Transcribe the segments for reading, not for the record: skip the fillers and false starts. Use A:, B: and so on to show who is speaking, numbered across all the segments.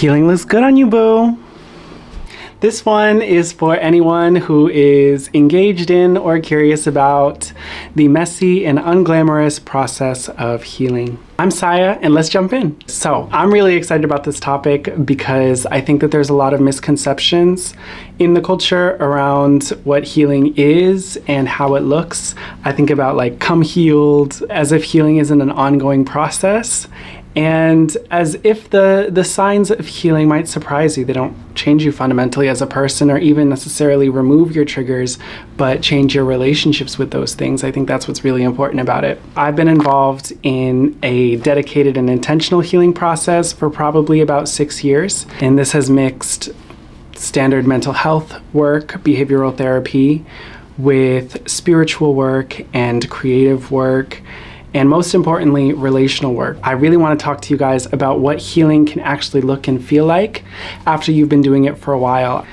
A: Healing looks good on you, boo. This one is for anyone who is engaged in or curious about the messy and unglamorous process of healing. I'm Siah, and let's jump in. So I'm really excited about this topic because I think that there's a lot of misconceptions in the culture around what healing is and how it looks. I think about like come healed, as if healing isn't an ongoing process. And as if the signs of healing might surprise you. They don't change you fundamentally as a person or even necessarily remove your triggers, but change your relationships with those things. I think that's what's really important about it. I've been involved in a dedicated and intentional healing process for probably about 6 years. And this has mixed standard mental health work, behavioral therapy, with spiritual work and creative work, and most importantly, relational work. I really want to talk to you guys about what healing can actually look and feel like after you've been doing it for a while.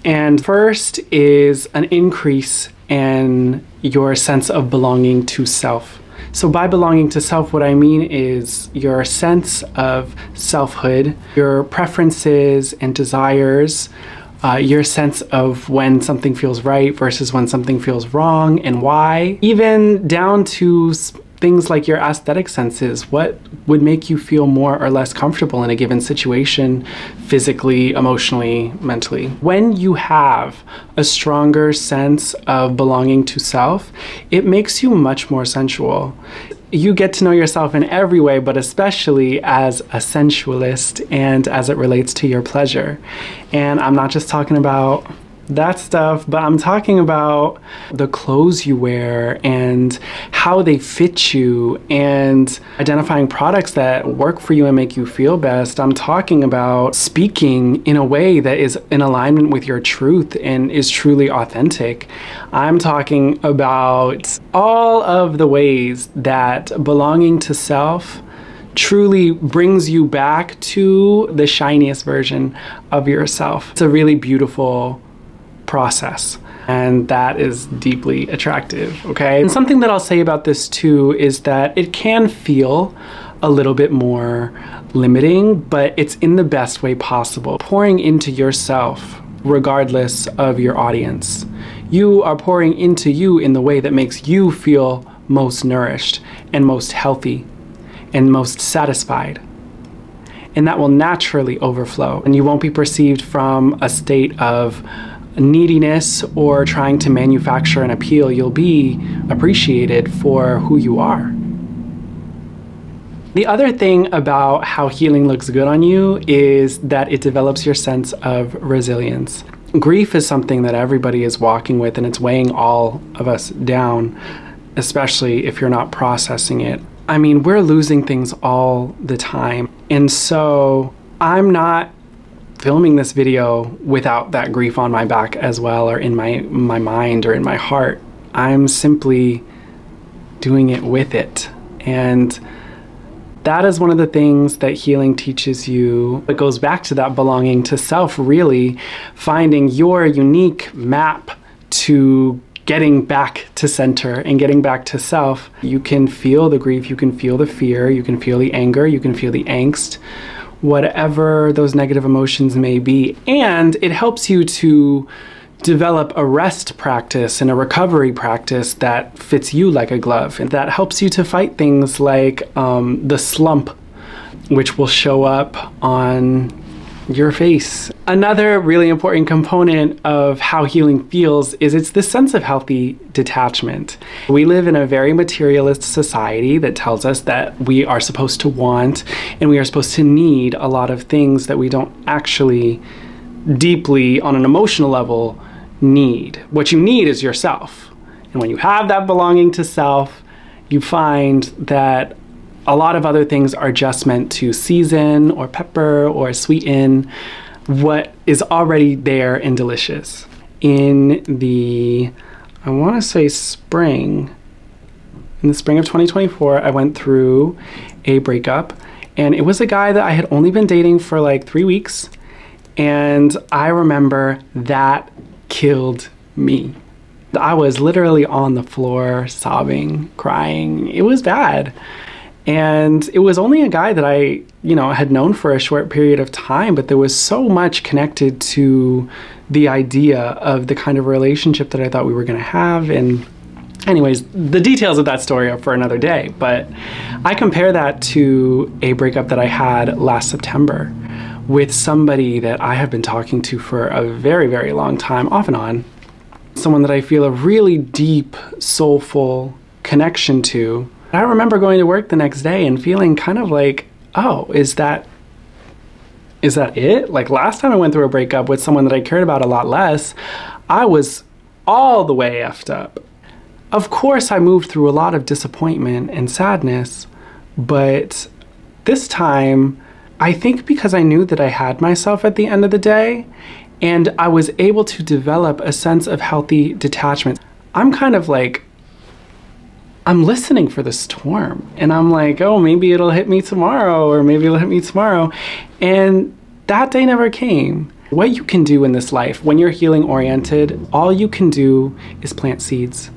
A: And first is an increase in your sense of belonging to self. So by belonging to self, what I mean is your sense of selfhood, your preferences and desires, your sense of when something feels right versus when something feels wrong and why, even down to things like your aesthetic senses. What would make you feel more or less comfortable in a given situation, physically, emotionally, mentally? When you have a stronger sense of belonging to self, it makes you much more sensual. You get to know yourself in every way, but especially as a sensualist and as it relates to your pleasure. And I'm not just talking about that stuff, but I'm talking about the clothes you wear and how they fit you and identifying products that work for you and make you feel best. I'm talking about speaking in a way that is in alignment with your truth and is truly authentic. I'm talking about all of the ways that belonging to self truly brings you back to the shiniest version of yourself. It's a really beautiful process, and that is deeply attractive, okay? And something that I'll say about this too is that it can feel a little bit more limiting, but it's in the best way possible. Pouring into yourself regardless of your audience. You are pouring into you in the way that makes you feel most nourished and most healthy and most satisfied. And that will naturally overflow, and you won't be perceived from a state of neediness or trying to manufacture an appeal. You'll be appreciated for who you are. The other thing about how healing looks good on you is that it develops your sense of resilience. Grief is something that everybody is walking with, and it's weighing all of us down, especially if you're not processing it. I mean, we're losing things all the time. And so I'm not filming this video without that grief on my back as well, or in my mind or in my heart. I'm simply doing it with it. And that is one of the things that healing teaches you. It goes back to that belonging to self, really finding your unique map to getting back to center and getting back to self. You can feel the grief, you can feel the fear, you can feel the anger, you can feel the angst, whatever those negative emotions may be. And it helps you to develop a rest practice and a recovery practice that fits you like a glove. And that helps you to fight things like the slump, which will show up on your face. Another really important component of how healing feels is it's this sense of healthy detachment. We live in a very materialist society that tells us that we are supposed to want and we are supposed to need a lot of things that we don't actually deeply, on an emotional level, need. What you need is yourself. And when you have that belonging to self, you find that a lot of other things are just meant to season or pepper or sweeten what is already there and delicious. In the, I want to say spring, in the spring of 2024, I went through a breakup, and it was a guy that I had only been dating for like 3 weeks. And I remember that killed me. I was literally on the floor sobbing, crying. It was bad. And it was only a guy that I, had known for a short period of time, but there was so much connected to the idea of the kind of relationship that I thought we were going to have. And anyways, the details of that story are for another day, but I compare that to a breakup that I had last September with somebody that I have been talking to for a very, very long time, off and on. Someone that I feel a really deep, soulful connection to. I remember going to work the next day and feeling kind of like, oh, is that it? Like last time I went through a breakup with someone that I cared about a lot less, I was all the way effed up. Of course, I moved through a lot of disappointment and sadness, but this time, I think because I knew that I had myself at the end of the day, and I was able to develop a sense of healthy detachment. I'm kind of like, I'm listening for the storm, and I'm like, oh, maybe it'll hit me tomorrow, or maybe it'll hit me tomorrow. And that day never came. What you can do in this life, when you're healing oriented, all you can do is plant seeds.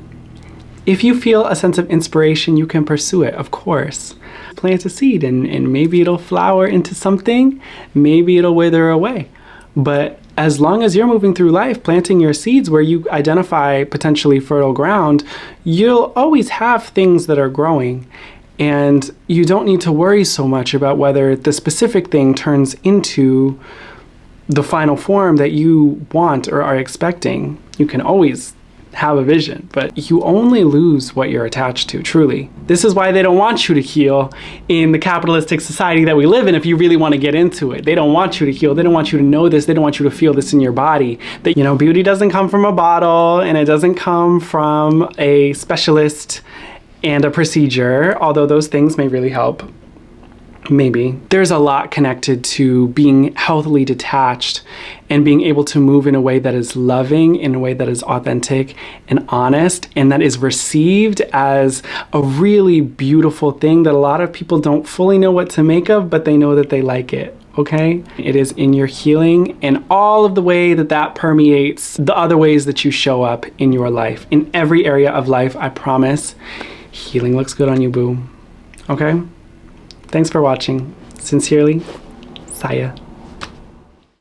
A: If you feel a sense of inspiration, you can pursue it, of course. Plant a seed and maybe it'll flower into something, maybe it'll wither away. But as long as you're moving through life, planting your seeds where you identify potentially fertile ground, you'll always have things that are growing. And you don't need to worry so much about whether the specific thing turns into the final form that you want or are expecting. You can always have a vision, but you only lose what you're attached to, truly. This is why they don't want you to heal in the capitalistic society that we live in if you really want to get into it. They don't want you to heal. They don't want you to know this. They don't want you to feel this in your body. That, beauty doesn't come from a bottle, and it doesn't come from a specialist and a procedure, although those things may really help. Maybe. There's a lot connected to being healthily detached and being able to move in a way that is loving, in a way that is authentic and honest, and that is received as a really beautiful thing that a lot of people don't fully know what to make of, but they know that they like it. Okay? It is in your healing and all of the way that permeates the other ways that you show up in your life. In every area of life, I promise, healing looks good on you, boo. Okay? Thanks for watching. Sincerely, Siah.